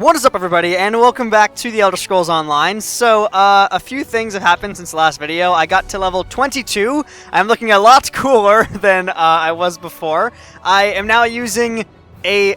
What is up, everybody, and welcome back to the Elder Scrolls Online. So, a few things have happened since the last video. I got to level 22. I'm looking a lot cooler than I was before. I am now using a,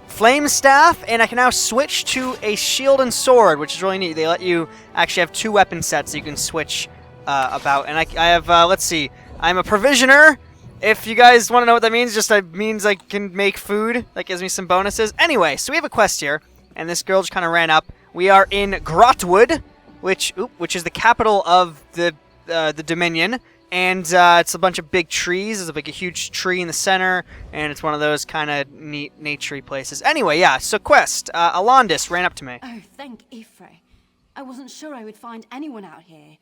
flame staff, and I can now switch to a shield and sword, which is really neat. They let you actually have two weapon sets that you can switch about. And I have, let's see, I'm a provisioner. If you guys want to know what that means, just means I can make food. That gives me some bonuses. Anyway, so we have a quest here. And this girl just kind of ran up. We are in Grotwood, which is the capital of the Dominion, and it's a bunch of big trees. There's a huge tree in the center, and it's one of those kind of neat, naturey places. Anyway, yeah. So quest. Alondis ran up to me. Oh, thank Ifre. I wasn't sure I would find anyone out here.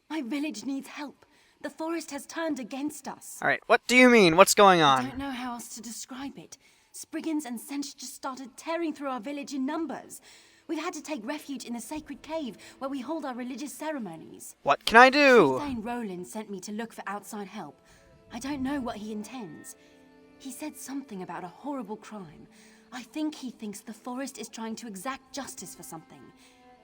My village needs help. The forest has turned against us. All right. What do you mean? What's going on? I don't know how else to describe it. Spriggans and Sench just started tearing through our village in numbers. We've had to take refuge in the sacred cave where we hold our religious ceremonies. What can I do? Thane Roland sent me to look for outside help. I don't know what he intends. He said something about a horrible crime. I think he thinks the forest is trying to exact justice for something.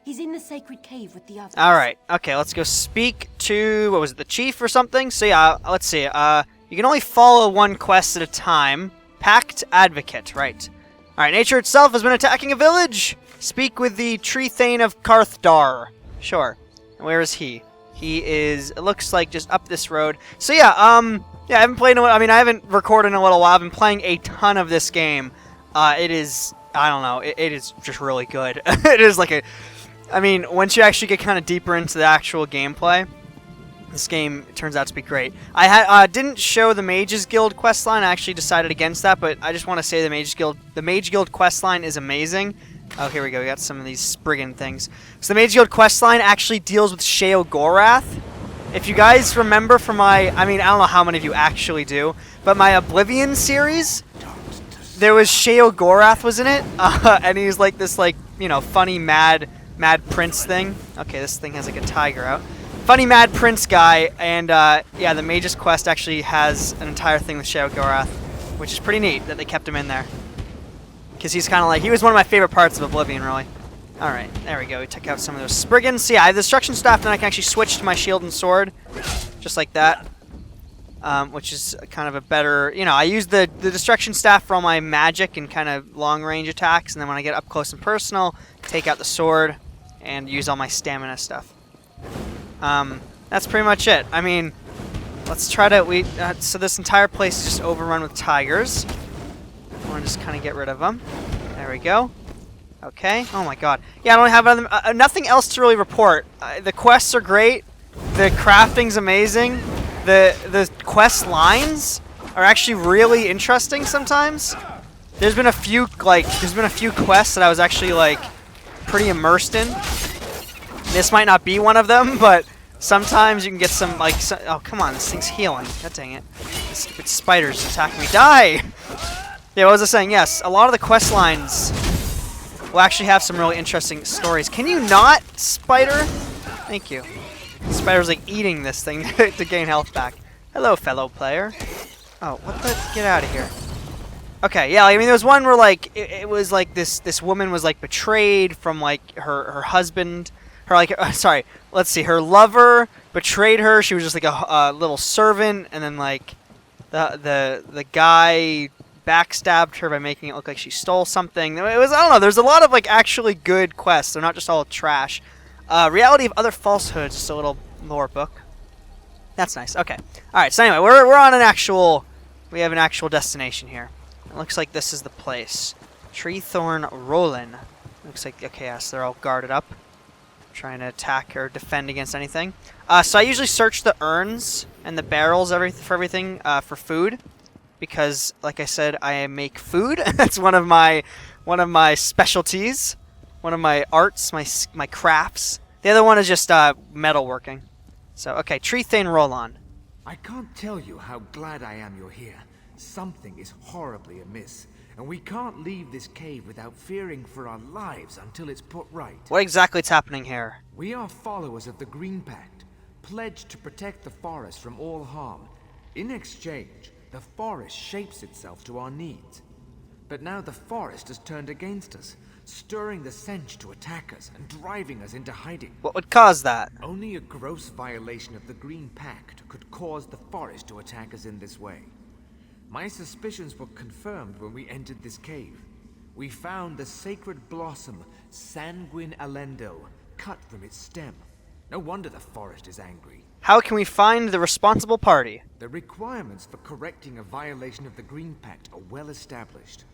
He's in the sacred cave with the others. Alright, okay, let's go speak to, what was it, the chief or something? So yeah, let's see, you can only follow one quest at a time. Pact Advocate, right. Alright, nature itself has been attacking a village! Speak with the Tree Thane of Karthdar. Sure. And where is he? He is, it looks like just up this road. So yeah, I haven't played in a while. I mean, I haven't recorded in a little while. I've been playing a ton of this game. It is, I don't know, it is just really good. It is like I mean, once you actually get kind of deeper into the actual gameplay, this game turns out to be great. I didn't show the Mages Guild questline. I actually decided against that, but I just want to say the Mage Guild questline is amazing. Oh, here we go. We got some of these Spriggan things. So the Mage Guild questline actually deals with Sheogorath. If you guys remember from my, I mean, I don't know how many of you actually do, but my Oblivion series, there was Sheogorath was in it, and he's like this, funny mad prince thing. Okay, this thing has like a tiger out. Funny mad prince guy, and yeah, the Mage's Quest actually has an entire thing with Sheogorath, which is pretty neat that they kept him in there. Because he's kind of like, he was one of my favorite parts of Oblivion, really. Alright, there we go. We took out some of those Spriggans. So yeah, I have the Destruction Staff, and I can actually switch to my Shield and Sword, just like that. Which is kind of a better, I use the Destruction Staff for all my magic and kind of long-range attacks, and then when I get up close and personal, take out the Sword and use all my stamina stuff. That's pretty much it. I mean, let's try to, so this entire place is just overrun with tigers. I want to just kind of get rid of them. There we go. Okay. Oh my god. Yeah, I don't have nothing else to really report. The quests are great. The crafting's amazing. The quest lines are actually really interesting sometimes. There's been a few, quests that I was actually, pretty immersed in. This might not be one of them, but sometimes you can get some, oh, come on, this thing's healing. God dang it. This stupid spider's attacking me. Die! Yeah, what was I saying? Yes, a lot of the quest lines will actually have some really interesting stories. Can you not, spider? Thank you. The spider's, eating this thing to gain health back. Hello, fellow player. Oh, what the? Get out of here. Okay, yeah, I mean, there was one where, it was, this woman was, betrayed from, her husband. Sorry, let's see, her lover betrayed her. She was just a little servant, and then the guy backstabbed her by making it look like she stole something. It was, I don't know, there's a lot of actually good quests. They're not just all trash. Reality of Other Falsehoods, just a little lore book. That's nice. Okay. All right. So anyway, we're on we have an actual destination here. It looks like this is the place. Treethorn Rollin. Looks like, okay, yes, they're all guarded up, trying to attack or defend against anything. So I usually search the urns and the barrels for everything for food, because, like I said, I make food. That's one of my specialties, one of my arts, my crafts. The other one is just metalworking. So okay, Treethane Rollon. I can't tell you how glad I am you're here. Something is horribly amiss, and we can't leave this cave without fearing for our lives until it's put right. What exactly is happening here? We are followers of the Green Pact, pledged to protect the forest from all harm. In exchange, the forest shapes itself to our needs. But now the forest has turned against us, stirring the Sench to attack us and driving us into hiding. What would cause that? Only a gross violation of the Green Pact could cause the forest to attack us in this way. My suspicions were confirmed when we entered this cave. We found the sacred blossom, Sanguine Alendo, cut from its stem. No wonder the forest is angry. How can we find the responsible party? The requirements for correcting a violation of the Green Pact are well established.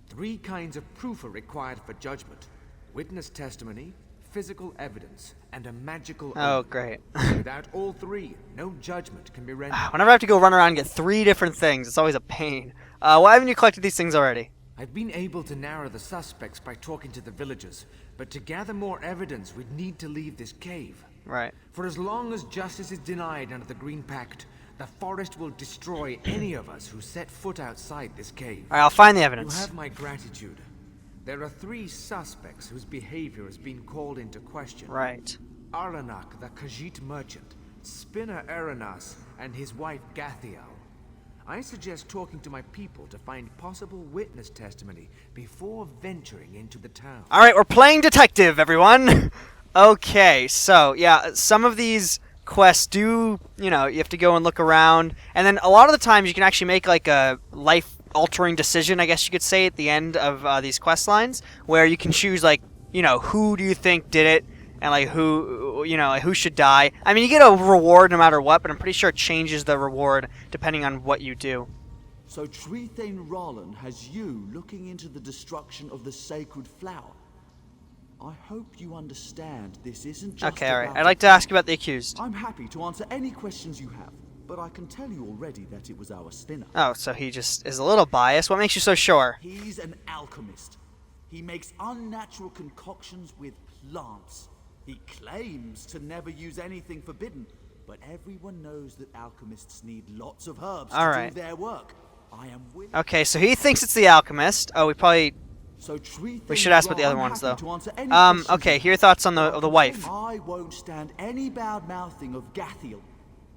3 kinds of proof are required for judgment: witness testimony, physical evidence, and a magical Oh, oath. great. Without all 3, no judgment can be rendered. Whenever I have to go run around and get 3 different things, it's always a pain. Why haven't you collected these things already? I've been able to narrow the suspects by talking to the villagers, but to gather more evidence, we'd need to leave this cave. Right. For as long as justice is denied under the Green Pact, the forest will destroy any of us who set foot outside this cave. Alright, I'll find the You evidence. have my gratitude. There are 3 suspects whose behavior has been called into question. Right. Aranak, the Khajiit merchant, Spinner Aranas, and his wife Gathiel. I suggest talking to my people to find possible witness testimony before venturing into the town. Alright, we're playing detective, everyone! Okay, so, yeah, some of these quests do, you know, you have to go and look around, and then a lot of the times you can actually make, like, a life-altering decision, I guess you could say, at the end of these quest lines, where you can choose, like, you know, who do you think did it, and, like, who, you know, like, who should die. I mean, you get a reward no matter what, but I'm pretty sure it changes the reward depending on what you do. So Trethane Roland has you looking into the destruction of the sacred flower. I hope you understand this isn't just Okay, alright. about I'd like to ask you about the accused. I'm happy to answer any questions you have, but I can tell you already that it was our spinner. Oh, so he just is a little biased. What makes you so sure? He's an alchemist. He makes unnatural concoctions with plants. He claims to never use anything forbidden, but everyone knows that alchemists need lots of herbs to Alright. do their work. I am willing. Okay, so he thinks it's the alchemist. Oh, we probably... So Trethane We should ask about the other I'm ones, happy though. to answer any questions Okay, you here are your have. thoughts on the wife. I won't stand any bad mouthing of Gathiel.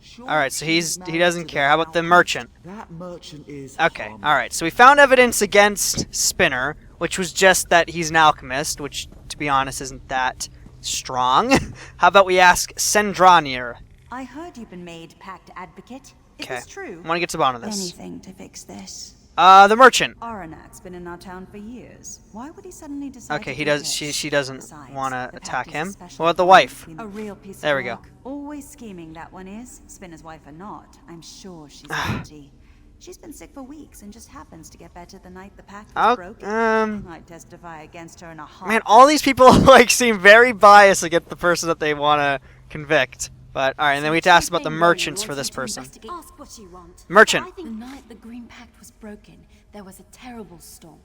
Sure, Alright, so she's he married doesn't to care. How about the alchemist. merchant? That merchant is Okay, harmless. alright. So we found evidence against Spinner, which was just that he's an alchemist, which, to be honest, isn't that strong. How about we ask Sendranir? I heard you've been made pact advocate. Is Okay. this true? I want to get to the bottom of this. Anything to fix this. The merchant. Aronak's been in our town for years. Why would he suddenly decide Okay, to he do does. this? She doesn't Besides, want to the attack pact is a him. special What about the bond wife? between a real piece There of we go. work. Always scheming, that one is. Spinner's wife or not, I'm sure she's guilty. She's been sick for weeks and just happens to get better the night the pact was Oh, broken. I'd testify against her in a heartbeat. Man, all these people like seem very biased against the person that they want to convict. But alright, and then we have to ask about the merchants for this person. Ask what you want. Merchant. I think the night the Green Pact was broken, there was a terrible storm.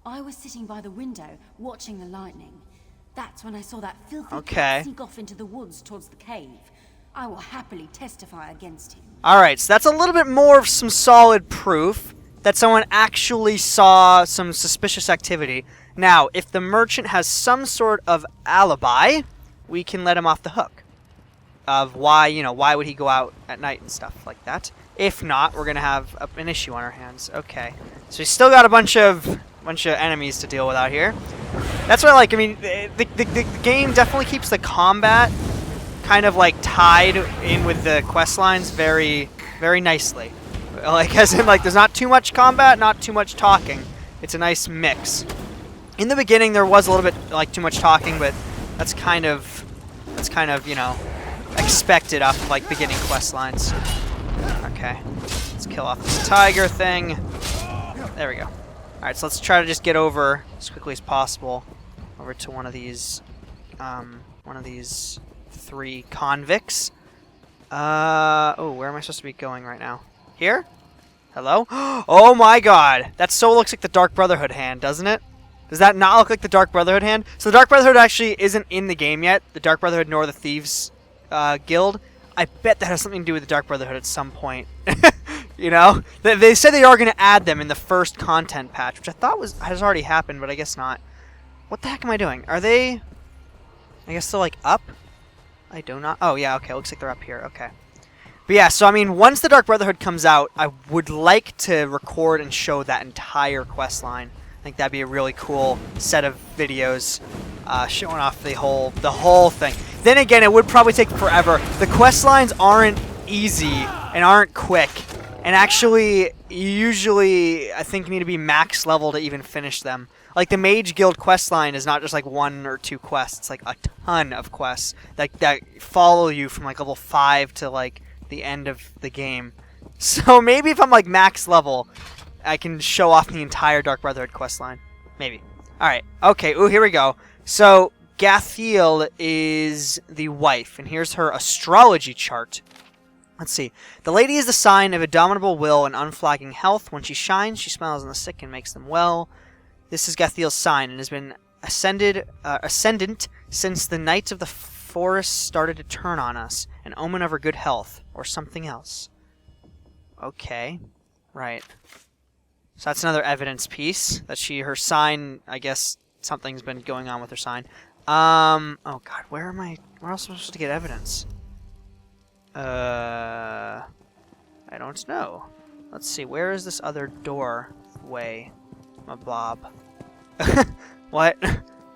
I was sitting by the window, watching the lightning. That's when I saw that filthy Okay. cat sneak off into the woods towards the cave. I will happily testify against him. Alright, so that's a little bit more of some solid proof that someone actually saw some suspicious activity. Now, if the merchant has some sort of alibi, we can let him off the hook. Of why, you know, why would he go out at night and stuff like that. If not, we're gonna have an issue on our hands. Okay, so we still got a bunch of enemies to deal with out here. That's what I like. I mean, the game definitely keeps the combat kind of like tied in with the quest lines very, very nicely. Like, as in, like, there's not too much combat, not too much talking. It's a nice mix. In the beginning, there was a little bit like too much talking, but that's kind of, you know, expected off of like beginning quest lines. Okay, let's kill off this tiger thing. There we go. Alright, so let's try to just get over as quickly as possible over to one of these 3 convicts. Oh, where am I supposed to be going right now? Here? Hello? Oh my god! That so looks like the Dark Brotherhood hand, doesn't it? Does that not look like the Dark Brotherhood hand? So the Dark Brotherhood actually isn't in the game yet. The Dark Brotherhood nor the Thieves Guild. I bet that has something to do with the Dark Brotherhood at some point. You know? They said they are going to add them in the first content patch, which I thought has already happened, but I guess not. What the heck am I doing? Are they... I guess they're like up? I do not... Oh, yeah, okay. Looks like they're up here. Okay. But yeah, so I mean, once the Dark Brotherhood comes out, I would like to record and show that entire quest line. I think that'd be a really cool set of videos showing off the whole thing. Then again, it would probably take forever. The quest lines aren't easy and aren't quick. And actually, usually, I think you need to be max level to even finish them. Like, the Mage Guild quest line is not just, like, 1 or 2 quests. It's, like, a ton of quests that follow you from, like, level 5 to, like, the end of the game. So, maybe if I'm, like, max level, I can show off the entire Dark Brotherhood quest line. Maybe. Alright. Okay. Ooh, here we go. So, Gathiel is the wife, and here's her astrology chart. Let's see. The lady is the sign of indomitable will and unflagging health. When she shines, she smiles on the sick and makes them well. This is Gathiel's sign and has been ascendant since the Knights of the Forest started to turn on us. An omen of her good health, or something else. Okay. Right. So that's another evidence piece. That her sign, I guess something's been going on with her sign. Oh god, where else am I supposed to get evidence? I don't know. Let's see, where is this other doorway? My blob. What?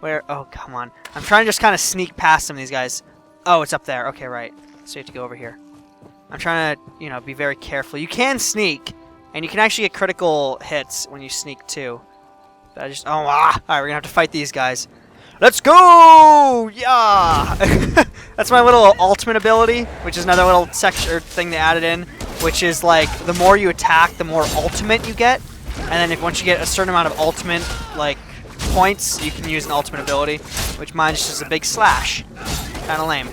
Where? Oh, come on. I'm trying to just kind of sneak past some of these guys. Oh, it's up there. Okay, right. So you have to go over here. I'm trying to, be very careful. You can sneak, and you can actually get critical hits when you sneak too. But I just... Alright, we're gonna have to fight these guys. Let's go! Yeah! That's my little ultimate ability, which is another little section or thing they added in, which is like the more you attack, the more ultimate you get. And then once you get a certain amount of ultimate points, you can use an ultimate ability, which mine is just a big slash. Kind of lame.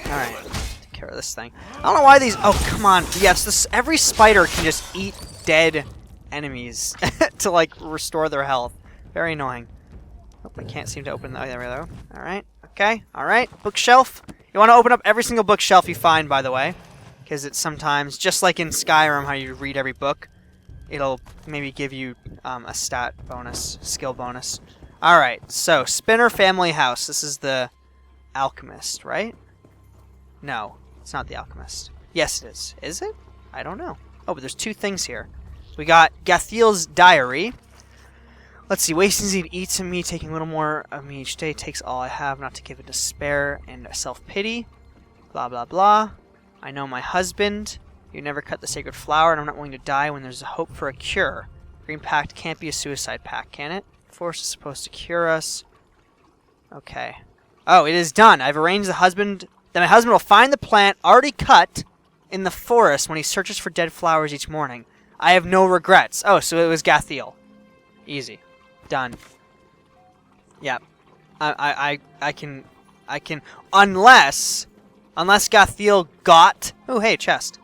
All right, take care of this thing. I don't know why these. Oh come on! Yes, every spider can just eat dead enemies to restore their health. Very annoying. Oh, I can't seem to open that. There we go. All right. Okay. All right. Bookshelf. You want to open up every single bookshelf you find, by the way, because it's sometimes just like in Skyrim, how you read every book. It'll maybe give you a stat bonus, skill bonus. All right. So Spinner family house. This is the alchemist, right? No, it's not the alchemist. Yes, it is. Is it? I don't know. Oh, but there's 2 things here. We got Gathiel's diary. Let's see, wasting seed eats me, taking a little more of me each day, takes all I have, not to give it despair and self-pity. Blah, blah, blah. I know my husband. You never cut the sacred flower, and I'm not willing to die when there's a hope for a cure. Green Pact can't be a suicide pact, can it? Force is supposed to cure us. Okay. Oh, it is done. I've arranged that my husband will find the plant already cut in the forest when he searches for dead flowers each morning. I have no regrets. Oh, so it was Gathiel. Easy. Done. Yeah. I can unless Gathiel got... Oh, hey, chest.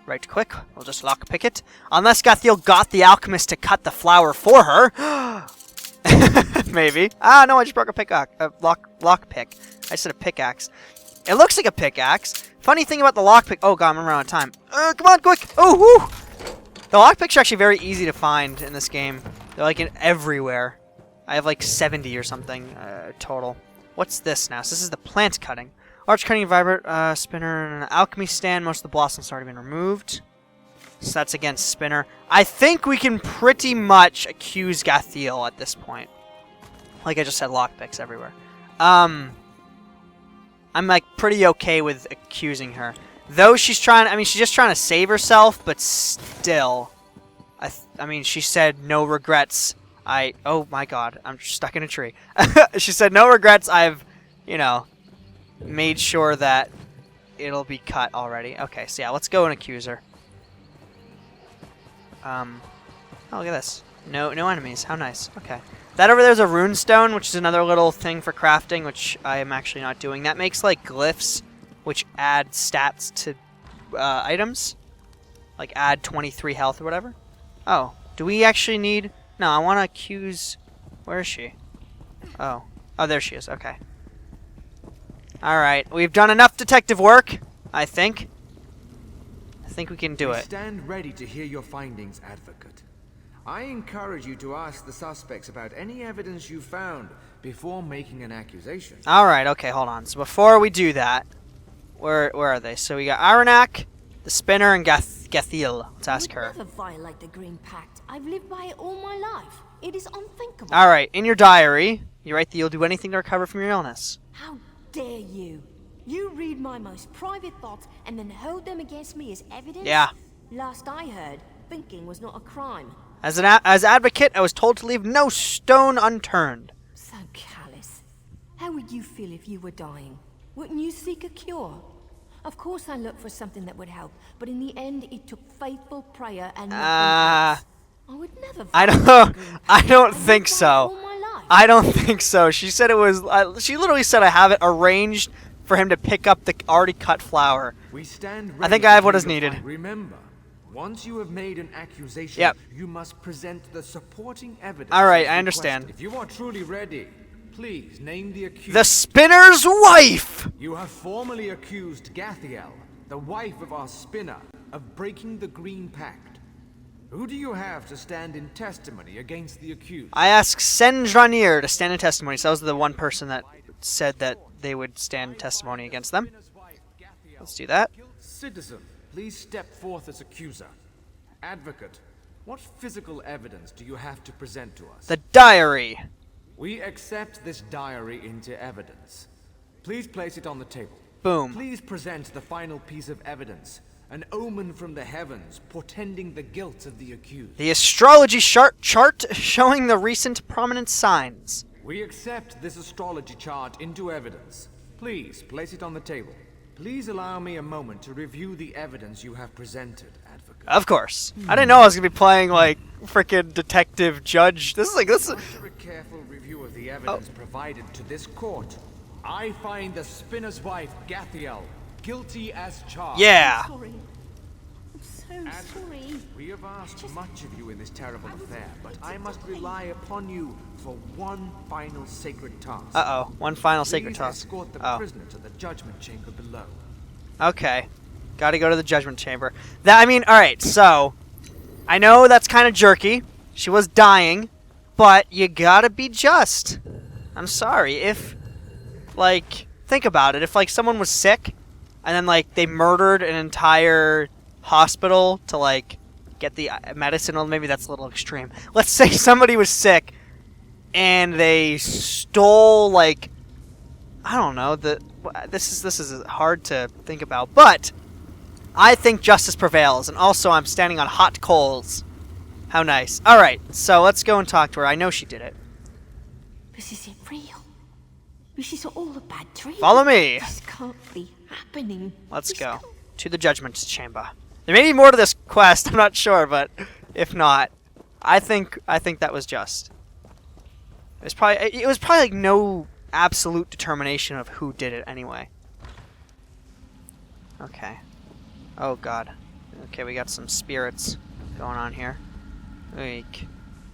Right quick. We'll just lockpick it. Unless Gathiel got the alchemist to cut the flower for her. Maybe. Ah, no, I just broke a lockpick. I said a pickaxe. It looks like a pickaxe. Funny thing about the lockpick... Oh, God, I'm running out of time. Come on, quick. Oh, whoo. The lockpicks are actually very easy to find in this game. They're everywhere. I have 70 or something total. What's this now? So this is the plant cutting. Large cutting vibrant spinner and an alchemy stand. Most of the blossoms have already been removed. So that's against spinner. I think we can pretty much accuse Gathiel at this point. Like I just said, lockpicks everywhere. I'm pretty okay with accusing her. Though she's trying, she's just trying to save herself, but still. She said no regrets. Oh my god, I'm stuck in a tree. She said no regrets. I've, made sure that it'll be cut already. Okay, so yeah, let's go and accuse her. Oh, look at this. No enemies. How nice. Okay. That over there is a rune stone, which is another little thing for crafting, which I am actually not doing. That makes glyphs, which add stats to items. Add 23 health or whatever. Oh, do we actually need... No, I want to accuse... Where is she? Oh, there she is. Okay. Alright, we've done enough detective work, I think. I think we can do it. Stand ready to hear your findings, Advocate. I encourage you to ask the suspects about any evidence you found before making an accusation. Alright, okay, hold on. So before we do that, Where are they? So we got Aranak, the Spinner, and Gethiel. Let's ask her. I would never violate the Green Pact. I've lived by it all my life. It is unthinkable. All right, in your diary, you write that you'll do anything to recover from your illness. How dare you? You read my most private thoughts and then hold them against me as evidence? Yeah. Last I heard, thinking was not a crime. As advocate, I was told to leave no stone unturned. So callous. How would you feel if you were dying? Wouldn't you seek a cure? Of course I looked for something that would help, but in the end it took faithful prayer and nothing else. I would never I don't think so. All my life. I don't think so. She said it was. She literally said I have it arranged for him to pick up the already cut flower. We stand I think ready I have to what do is the needed. fight. Remember, once you have made an accusation, Yep. you must present the supporting evidence. All right, as I understand. requested. If you are truly ready, please name the accused. The Spinner's wife! You have formally accused Gathiel, the wife of our spinner, of breaking the Green Pact. Who do you have to stand in testimony against the accused? I asked Sendranir to stand in testimony, so that was the one person that said that they would stand in testimony against them. Let's do that. Citizen, please step forth as accuser. Advocate, what physical evidence do you have to present to us? The diary. We accept this diary into evidence. Please place it on the table. Boom. Please present the final piece of evidence, an omen from the heavens portending the guilt of the accused. The astrology chart showing the recent prominent signs. We accept this astrology chart into evidence. Please place it on the table. Please allow me a moment to review the evidence you have presented, Advocate. Of course. I didn't know I was gonna be playing like frickin' detective judge. This is. After a careful review of the evidence provided to this court, I find the spinner's wife, Gathiel, guilty as charged. Yeah. Sorry. I'm so sorry. We have asked much of you in this terrible affair, but I must rely upon you for one final sacred task. One final sacred Please task. escort the prisoner to the judgment chamber below. Okay. Gotta go to the judgment chamber. Alright, so I know that's kind of jerky. She was dying, but you gotta be just. I'm sorry. If, think about it. If, someone was sick, and then, they murdered an entire hospital to, get the medicine, well, maybe that's a little extreme. Let's say somebody was sick, and they stole, I don't know, this is hard to think about, but I think justice prevails, and also I'm standing on hot coals. How nice. Alright, so let's go and talk to her. I know she did it. This isn't real. This is all a bad dream. Follow me. This can't be happening. Let's go to the judgment chamber. There may be more to this quest, I'm not sure, but if not, I think that was just. It was probably no absolute determination of who did it anyway. Okay. Oh god. Okay, we got some spirits going on here. Eek.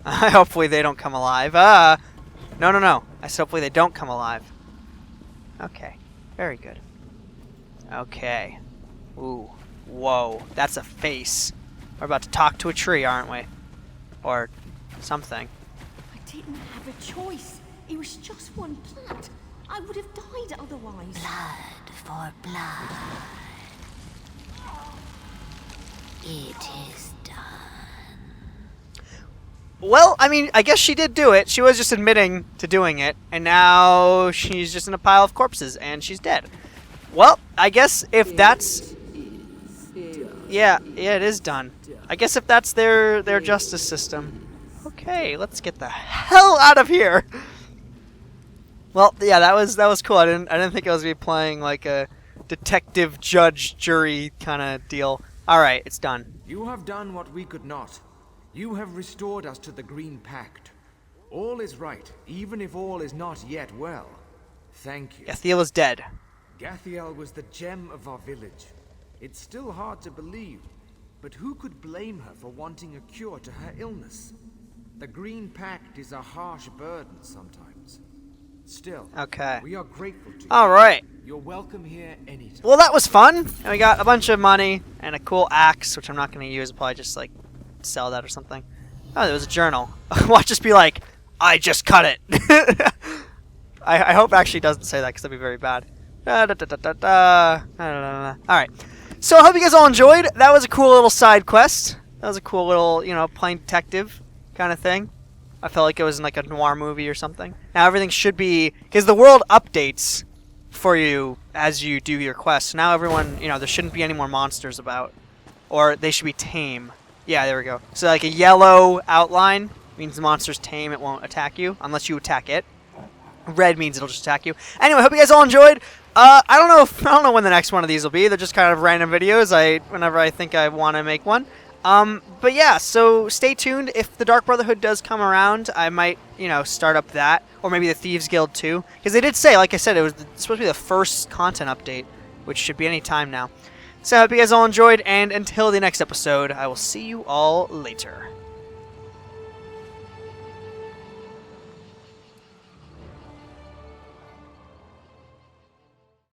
Hopefully they don't come alive. No. I said hopefully they don't come alive. Okay. Very good. Okay. Ooh. Whoa. That's a face. We're about to talk to a tree, aren't we? Or something. I didn't have a choice. It was just one plant. I would have died otherwise. Blood for blood. It is done. Well, I guess she did do it. She was just admitting to doing it, and now she's just in a pile of corpses, and she's dead. Well, I guess if that's... Yeah, it is done. I guess if that's their justice system. Okay, let's get the hell out of here. Well, yeah, that was cool. I didn't think I was gonna be playing like a detective, judge, jury kind of deal. All right, it's done. You have done what we could not. You have restored us to the Green Pact. All is right, even if all is not yet well. Thank you. Gathiel is dead. Gathiel was the gem of our village. It's still hard to believe, but who could blame her for wanting a cure to her illness? The Green Pact is a harsh burden sometimes. Still, Okay. we are grateful to you. All right. You're welcome here anytime. Well, that was fun. And we got a bunch of money and a cool axe, which I'm not going to use. I'll probably just, sell that or something. Oh, there was a journal. Watch us be like, I just cut it. I hope it actually doesn't say that, because that'd be very bad. Alright. So I hope you guys all enjoyed. That was a cool little side quest. That was a cool little, playing detective kind of thing. I felt like it was in like a noir movie or something. Now everything should be... Because the world updates for you as you do your quests. Now everyone, there shouldn't be any more monsters about. Or they should be tame. Yeah, there we go. So like a yellow outline means the monster's tame. It won't attack you unless you attack it. Red means it'll just attack you. Anyway, hope you guys all enjoyed. I don't know when the next one of these will be. They're just kind of random videos. Whenever I think I want to make one. But yeah, so stay tuned. If the Dark Brotherhood does come around, I might, start up that, or maybe the Thieves Guild too, because they did say, like I said, it was supposed to be the first content update, which should be any time now. So I hope you guys all enjoyed, and until the next episode, I will see you all later.